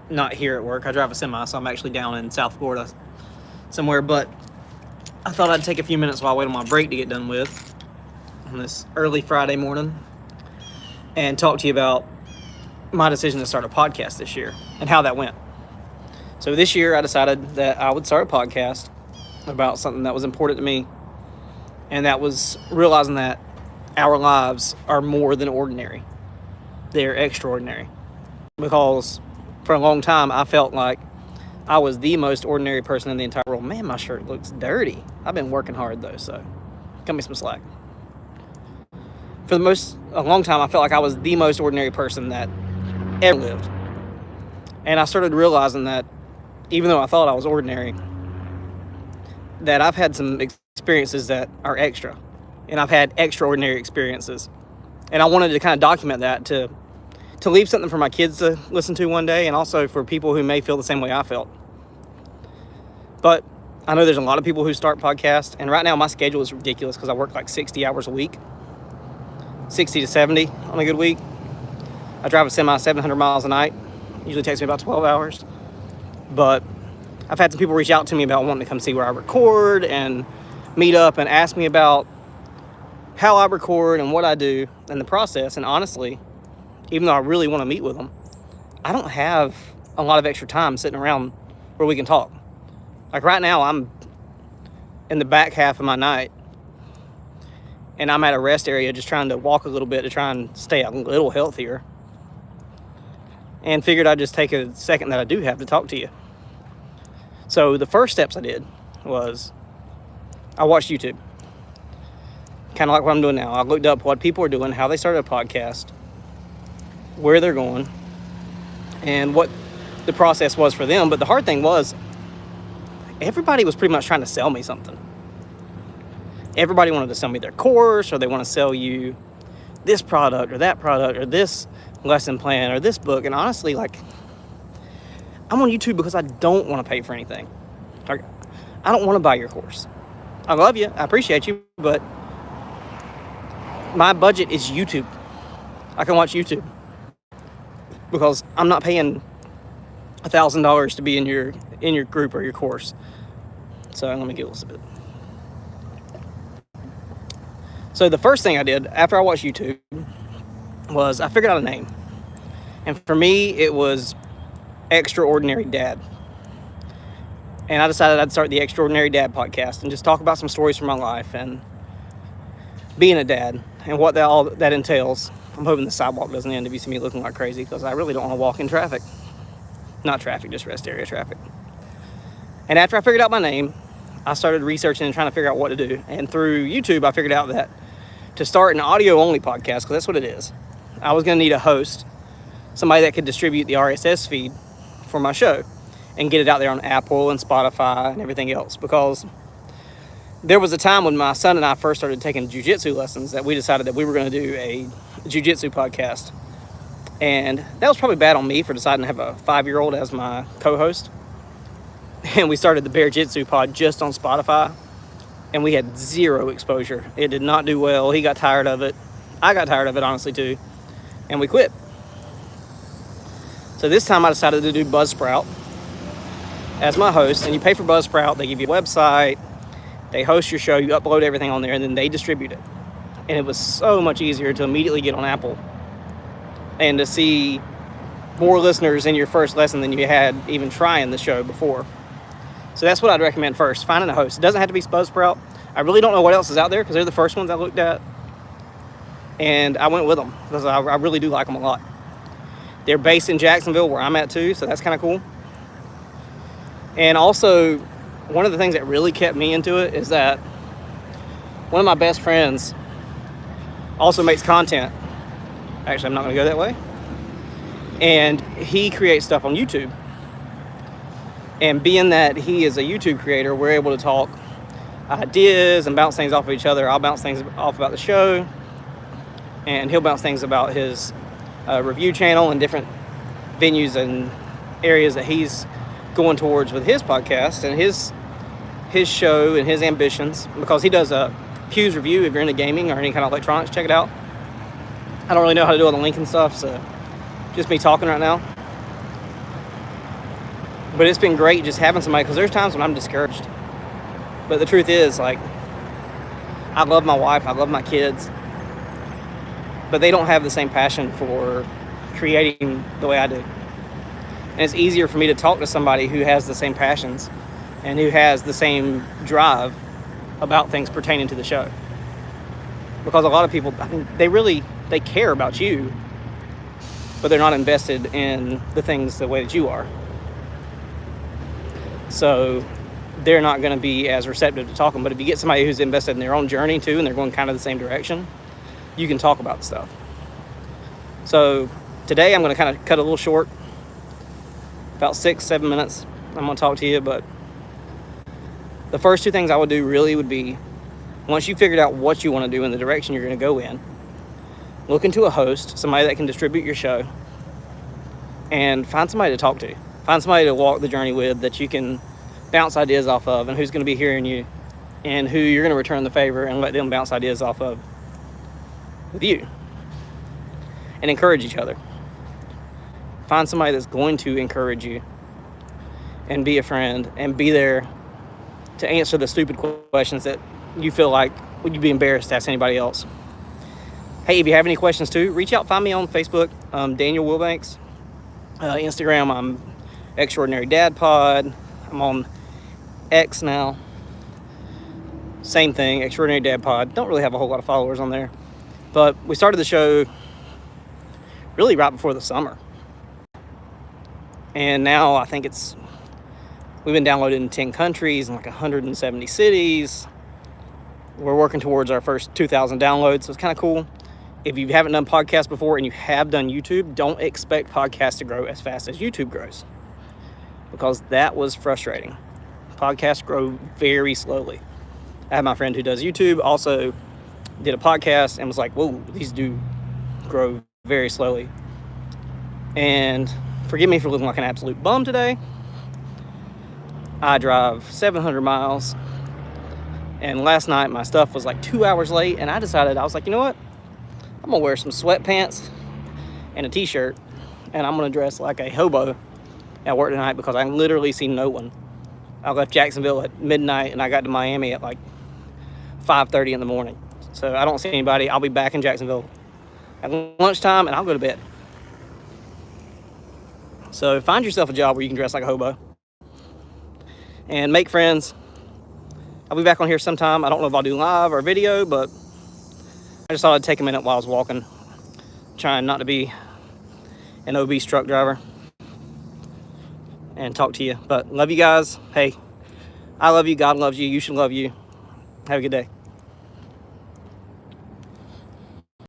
not here at work. I drive a semi, so I'm actually down in South Florida somewhere. But I thought I'd take a few minutes while I wait on my break to get done with on this early Friday morning and talk to you about my decision to start a podcast this year and how that went. So this year I decided that I would start a podcast about something that was important to me, and that was realizing that our lives are more than ordinary. They're extraordinary. Because for a long time I felt like I was the most ordinary person in the entire world. Man, my shirt looks dirty. I've been working hard though, so cut me some slack. For a long time I felt like I was the most ordinary person that ever lived. And I started realizing that even though I thought I was ordinary, that I've had some experiences that are extra. And I've had extraordinary experiences. And I wanted to kind of document that to leave something for my kids to listen to one day, and also for people who may feel the same way I felt. But I know there's a lot of people who start podcasts, and right now my schedule is ridiculous because I work like 60 hours a week, 60 to 70 on a good week. I drive a semi 700 miles a night. Usually takes me about 12 hours. But I've had some people reach out to me about wanting to come see where I record and meet up and ask me about how I record and what I do and the process. And honestly, even though I really want to meet with them, I don't have a lot of extra time sitting around where we can talk. Like right now, I'm in the back half of my night, and I'm at a rest area just trying to walk a little bit to try and stay a little healthier. And figured I'd just take a second that I do have to talk to you. So the first steps I did was I watched YouTube. Kind of like what I'm doing now. I looked up what people are doing, how they started a podcast, where they're going, and what the process was for them. But the hard thing was, everybody was pretty much trying to sell me something. Everybody wanted to sell me their course, or they want to sell you this product or that product or this lesson plan or this book. And honestly, like, I'm on YouTube because I don't want to pay for anything. Like, I don't want to buy your course. I love you, I appreciate you, but my budget is YouTube. I can watch YouTube because I'm not paying $1,000 to be in your group or your course. So let me get a bit. So the first thing I did after I watched YouTube was I figured out a name. And for me, it was Extraordinary Dad. And I decided I'd start the Extraordinary Dad podcast and just talk about some stories from my life and being a dad and what all that entails. I'm hoping the sidewalk doesn't end if you see me looking like crazy, because I really don't want to walk in traffic. Not traffic, just rest area traffic. And after I figured out my name, I started researching and trying to figure out what to do. And through YouTube, I figured out that to start an audio-only podcast, because that's what it is, I was going to need a host, somebody that could distribute the RSS feed for my show and get it out there on Apple and Spotify and everything else. Because there was a time when my son and I first started taking jiu-jitsu lessons that we decided that we were going to do a jiu-jitsu podcast. And that was probably bad on me for deciding to have a 5-year-old as my co-host. And we started the Bear Jitsu pod just on Spotify, and we had zero exposure. It did not do well. He got tired of it. I got tired of it, honestly, too. And we quit. So this time I decided to do Buzzsprout as my host. And you pay for Buzzsprout. They give you a website. They host your show. You upload everything on there, and then they distribute it. And it was so much easier to immediately get on Apple and to see more listeners in your first lesson than you had even trying the show before. So that's what I'd recommend first, finding a host. It doesn't have to be Buzzsprout. I really don't know what else is out there because they're the first ones I looked at. And I went with them because I really do like them a lot. They're based in Jacksonville, where I'm at too, so that's kind of cool. And also, one of the things that really kept me into it is that one of my best friends also makes content. Actually, I'm not going to go that way. And he creates stuff on YouTube. And being that he is a YouTube creator, we're able to talk ideas and bounce things off of each other. I'll bounce things off about the show, and he'll bounce things about his review channel and different venues and areas that he's going towards with his podcast and his show and his ambitions, because he does a Pew's review. If you're into gaming or any kind of electronics, check it out. I don't really know how to do all the link and stuff, so just me talking right now. But it's been great just having somebody, because there's times when I'm discouraged. But the truth is, like, I love my wife, I love my kids, but they don't have the same passion for creating the way I do. And it's easier for me to talk to somebody who has the same passions and who has the same drive about things pertaining to the show. Because a lot of people, I mean, they care about you, but they're not invested in the things the way that you are. So they're not going to be as receptive to talking. But if you get somebody who's invested in their own journey too, and they're going kind of the same direction, you can talk about stuff. So today I'm going to kind of cut a little short, about 6-7 minutes. I'm going to talk to you, but the first two things I would do really would be, once you figured out what you want to do and the direction you're going to go in, look into a host, somebody that can distribute your show, and find somebody to talk to. Find somebody to walk the journey with that you can bounce ideas off of, and who's going to be hearing you, and who you're going to return the favor and let them bounce ideas off of with you, and encourage each other. Find somebody that's going to encourage you and be a friend and be there to answer the stupid questions that you feel like would you be embarrassed to ask anybody else. Hey, if you have any questions too, reach out. Find me on Facebook, Daniel Wilbanks. Instagram, I'm Extraordinary Dad Pod. I'm on X now. Same thing, Extraordinary Dad Pod. Don't really have a whole lot of followers on there. But we started the show really right before the summer. And now I think we've been downloaded in 10 countries and like 170 cities. We're working towards our first 2,000 downloads, so it's kind of cool. If you haven't done podcasts before and you have done YouTube, don't expect podcasts to grow as fast as YouTube grows, because that was frustrating. Podcasts grow very slowly. I have my friend who does YouTube also did a podcast and was like, whoa, these do grow very slowly. And forgive me for looking like an absolute bum today. I drive 700 miles. And last night my stuff was like 2 hours late, and I was like, you know what? I'm gonna wear some sweatpants and a t-shirt, and I'm gonna dress like a hobo at work tonight, because I literally see no one. I left Jacksonville at midnight and I got to Miami at like 5:30 in the morning. So I don't see anybody. I'll be back in Jacksonville at lunchtime and I'll go to bed. So find yourself a job where you can dress like a hobo and make friends. I'll be back on here sometime. I don't know if I'll do live or video, but I just thought I'd take a minute while I was walking, trying not to be an obese truck driver, and talk to you. But love you guys. Hey, I love you. God loves you. You should love you. Have a good day.